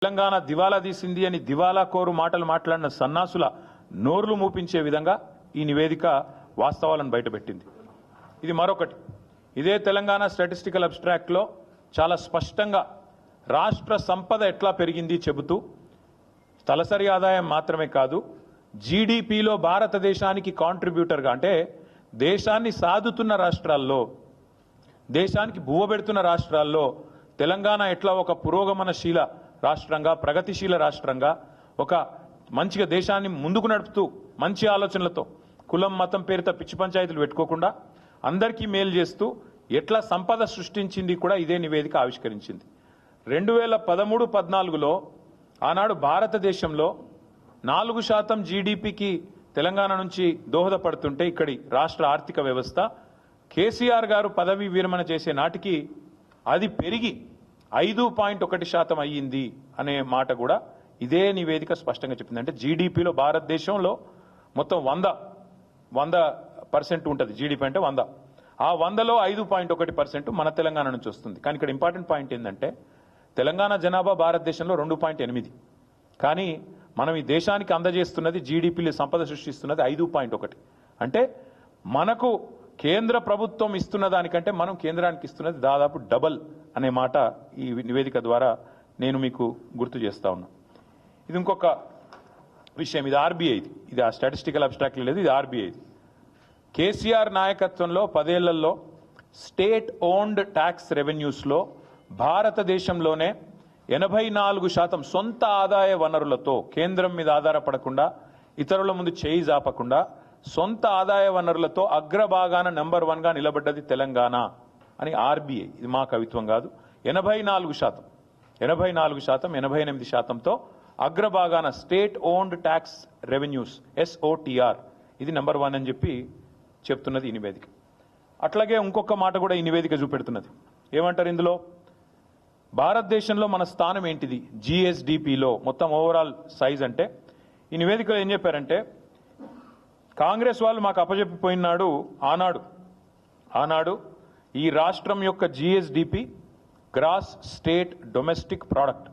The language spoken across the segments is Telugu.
తెలంగాణ దివాలా తీసింది అని దివాలా కోరు మాటలు మాట్లాడిన సన్నాసుల నోర్లు మూపించే విధంగా ఈ నివేదిక వాస్తవాలను బయటపెట్టింది. ఇది మరొకటి. ఇదే తెలంగాణ స్టాటిస్టికల్ అబ్స్ట్రాక్ట్ లో చాలా స్పష్టంగా రాష్ట్ర సంపద ఎట్లా పెరిగింది చెబుతూ తలసరి ఆదాయం మాత్రమే కాదు జీడీపీలో భారతదేశానికి కాంట్రిబ్యూటర్గా అంటే దేశాన్ని సాదుతున్న రాష్ట్రాల్లో దేశానికి బువ్వబెడుతున్న రాష్ట్రాల్లో తెలంగాణ ఎట్లా ఒక పురోగమనశీల రాష్ట్రంగా ప్రగతిశీల రాష్ట్రంగా ఒక మంచిగా దేశాన్ని ముందుకు నడుపుతూ మంచి ఆలోచనలతో కులం మతం పేరుతో పిచ్చి పంచాయతీలు పెట్టుకోకుండా అందరికీ మేలు చేస్తూ ఎట్లా సంపద సృష్టించింది కూడా ఇదే నివేదిక ఆవిష్కరించింది. 2013-14లో ఆనాడు భారతదేశంలో 4% జీడీపీకి తెలంగాణ నుంచి దోహదపడుతుంటే ఇక్కడి రాష్ట్ర ఆర్థిక వ్యవస్థ కేసీఆర్ గారు పదవీ విరమణ చేసే నాటికి అది పెరిగి 5.1% అయ్యింది అనే మాట కూడా ఇదే నివేదిక స్పష్టంగా చెప్పింది. అంటే జీడీపీలో భారతదేశంలో మొత్తం 100% ఉంటుంది. జీడీపీ అంటే 100. ఆ 100లో 5.1% మన తెలంగాణ నుంచి వస్తుంది. కానీ ఇక్కడ ఇంపార్టెంట్ పాయింట్ ఏంటంటే తెలంగాణ జనాభా భారతదేశంలో 2.8, కానీ మనం ఈ దేశానికి అందజేస్తున్నది జీడీపీలో సంపద సృష్టిస్తున్నది 5.1. అంటే మనకు కేంద్ర ప్రభుత్వం ఇస్తున్న దానికంటే మనం కేంద్రానికి ఇస్తున్నది దాదాపు డబల్ అనే మాట ఈ నివేదిక ద్వారా నేను మీకు గుర్తు చేస్తా ఉన్నా. ఇది ఇంకొక విషయం. ఇది ఆర్బీఐది. ఇది ఆ స్టాటిస్టికల్ అబ్స్ట్రాక్ట్ లేదు, ఇది ఆర్బీఐది. కేసీఆర్ నాయకత్వంలో 10 ఏళ్లలో స్టేట్ ఓన్డ్ ట్యాక్స్ రెవెన్యూస్లో భారతదేశంలోనే 84% సొంత ఆదాయ వనరులతో కేంద్రం మీద ఆధారపడకుండా ఇతరుల ముందు చేయి జాపకుండా సొంత ఆదాయ వనరులతో అగ్రభాగాన నెంబర్ 1గా నిలబడ్డది తెలంగాణ అని ఆర్బీఐ. ఇది మా కవిత్వం కాదు. 84%, 88%తో అగ్రభాగాన state owned tax revenues SOTR ఇది నెంబర్ 1 అని చెప్పి చెప్తున్నది ఈ నివేదిక. అట్లాగే ఇంకొక మాట కూడా ఈ నివేదిక చూపెడుతున్నది. ఏమంటారు ఇందులో? భారతదేశంలో మన స్థానం ఏంటిది జీఎస్డిపిలో మొత్తం ఓవరాల్ సైజ్ అంటే ఈ నివేదికలో ఏం చెప్పారంటే కాంగ్రెస్ వాళ్ళు మాకు అప్పచెప్పిపోయినాడు ఆనాడు ఈ రాష్ట్రం యొక్క GSDP gross state domestic product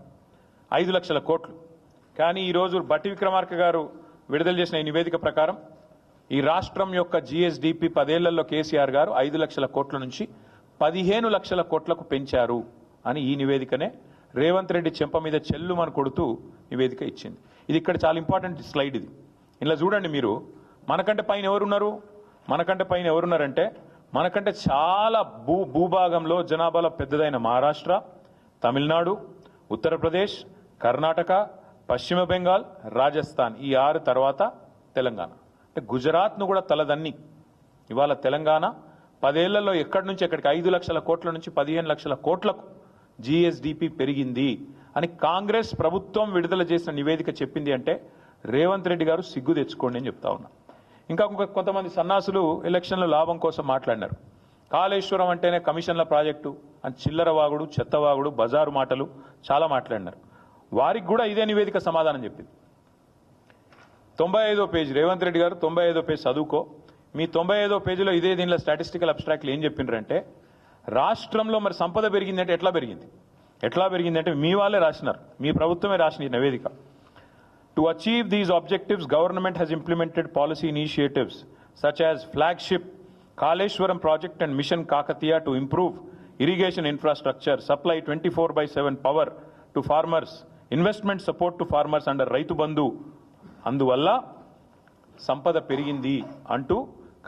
5 లక్షల కోట్లు. కానీ ఈరోజు బట్టి విక్రమార్క గారు విడుదల చేసిన ఈ నివేదిక ప్రకారం ఈ రాష్ట్రం యొక్క జీఎస్డిపి 10 ఏళ్లలో కేసీఆర్ గారు 5 లక్షల కోట్ల నుంచి 15 లక్షల కోట్లకు పెంచారు అని ఈ నివేదికనే రేవంత్ రెడ్డి చెంప మీద చెల్లుమని కొడుతూ నివేదిక ఇచ్చింది. ఇది ఇక్కడ చాలా ఇంపార్టెంట్ స్లైడ్. ఇది ఇలా చూడండి మీరు. మనకంటే పైన ఎవరున్నారంటే మనకంటే చాలా భూభాగంలో జనాభాలో పెద్దదైన మహారాష్ట్ర, తమిళనాడు, ఉత్తరప్రదేశ్, కర్ణాటక, పశ్చిమ బెంగాల్, రాజస్థాన్ ఈ 6 తర్వాత తెలంగాణ. అంటే గుజరాత్ను కూడా తలదన్ని ఇవాళ తెలంగాణ 10 ఏళ్లలో ఎక్కడి నుంచి ఎక్కడికి 5 లక్షల కోట్ల నుంచి 15 లక్షల కోట్లకు జీఎస్డిపి పెరిగింది అని కాంగ్రెస్ ప్రభుత్వం విడుదల చేసిన నివేదిక చెప్పింది అంటే రేవంత్ రెడ్డి గారు సిగ్గు తెచ్చుకోండి అని చెప్తా ఉన్నా. ఇంకా కొంతమంది సన్నాసులు ఎలక్షన్ల లాభం కోసం మాట్లాడినారు. కాళేశ్వరం అంటేనే కమిషన్ల ప్రాజెక్టు అని చిల్లర వాగుడు, చెత్తవాగుడు, బజారు మాటలు చాలా మాట్లాడినారు. వారికి కూడా ఇదే నివేదిక సమాధానం చెప్పింది. 95వ పేజీ రేవంత్ రెడ్డి గారు 95వ పేజీ చదువుకో. మీ 95వ పేజీలో ఇదే దీనిలో స్టాటిస్టికల్ అబ్స్ట్రాక్ట్లు ఏం చెప్పిండ్రంటే రాష్ట్రంలో మరి సంపద పెరిగిందంటే ఎట్లా పెరిగిందంటే మీ వాళ్ళే రాసినారు, మీ ప్రభుత్వమే రాసిన నివేదిక. To achieve these objectives, government has implemented policy initiatives such as flagship Kaleshwaram project and Mission Kakatiya to improve irrigation infrastructure, supply 24/7 power to farmers, investment support to farmers under Raitu Bandhu. అందువల్ల సంపద పెరిగింది అంటూ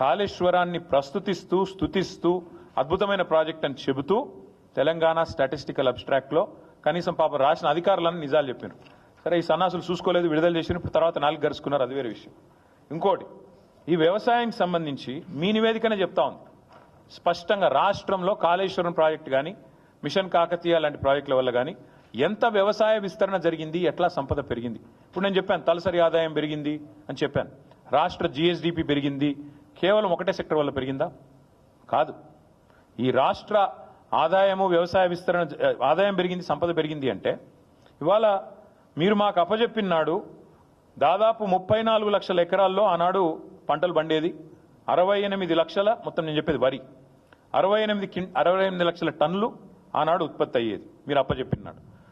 కాళేశ్వరాన్ని ప్రస్తుతిస్తూ స్తుతిస్తూ అద్భుతమైన ప్రాజెక్ట్ అని చెబుతూ తెలంగాణ స్టాటిస్టికల్ అబ్స్ట్రాక్ట్లో కనీసం పాప రాసిన అధికారులను నిజాలు చెప్పారు. సరే, ఈ సన్నాసులు చూసుకోలేదు, విడుదల చేసిన తర్వాత 4 గరుచుకున్నారు, అది వేరే విషయం. ఇంకోటి, ఈ వ్యవసాయానికి సంబంధించి మీ నివేదికనే చెప్తా ఉంది స్పష్టంగా రాష్ట్రంలో కాళేశ్వరం ప్రాజెక్టు కానీ మిషన్ కాకతీయ లాంటి ప్రాజెక్టుల వల్ల కానీ ఎంత వ్యవసాయ విస్తరణ జరిగింది, ఎట్లా సంపద పెరిగింది. ఇప్పుడు నేను చెప్పాను తలసరి ఆదాయం పెరిగింది అని చెప్పాను, రాష్ట్ర జీఎస్డిపి పెరిగింది. కేవలం ఒకటే సెక్టర్ వల్ల పెరిగిందా? కాదు. ఈ రాష్ట్ర ఆదాయము వ్యవసాయ విస్తరణ ఆదాయం పెరిగింది, సంపద పెరిగింది అంటే ఇవాళ మీరు మాకు అప్పచెప్పినాడు దాదాపు 34 లక్షల ఎకరాల్లో ఆనాడు పంటలు పండేది. 68 లక్షల మొత్తం నేను చెప్పేది వరి 68 లక్షల టన్నులు ఆనాడు ఉత్పత్తి అయ్యేది మీరు అప్పచెప్పినాడు.